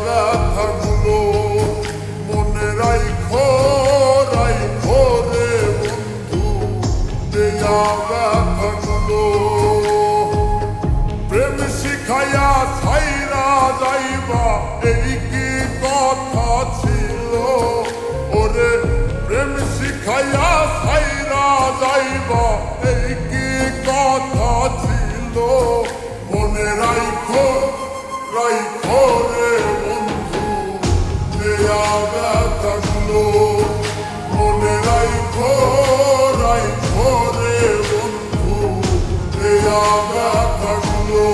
ব্যথাগুলো মনে রাইখো রাইখো রে বন্ধু, দেয়া ব্যথাগুলো। প্রেম শিখাইয়া ছাইরা যাইবা এই কি কথা ছিল, ওরে প্রেম শিখাইয়া ছাইরা যাইবা এই কি কথা ছিল। মনে রাইখো রাইখো রে বন্ধু, দেয়া ব্যথাগুলো মনে রাইখো রাইখো রে বন্ধু, দেয়া ব্যথাগুলো।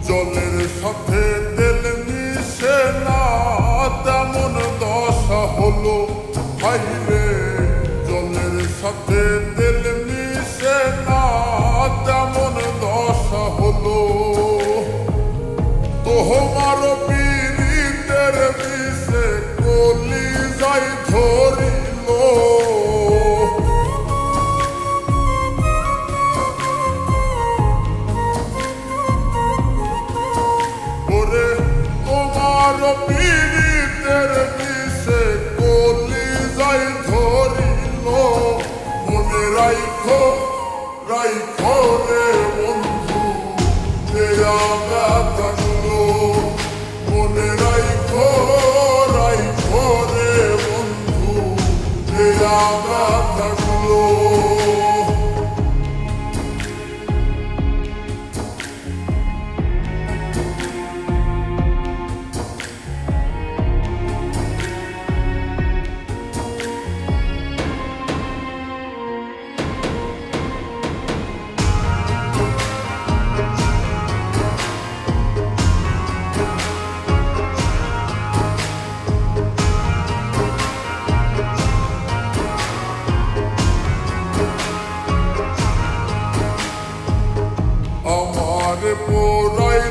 জলের সাথে তেল মিশে না তেমন দশা হলো ভাইরে, জলের সাথে তেল মিশে না তেমন দশা হলো। তোমার পীড়িতের বিষে কলি যাই ধরিল, তোমার পীড়িতের বিষে কলি যাই ধরিল। মনে রাইখো রাইখো রে বন্ধু, দেয়া ব্যথাগুলো মনে রাইখো রাইখো রে বন্ধু, দেয়া ব্যথাগুলো। আমার পোড়াই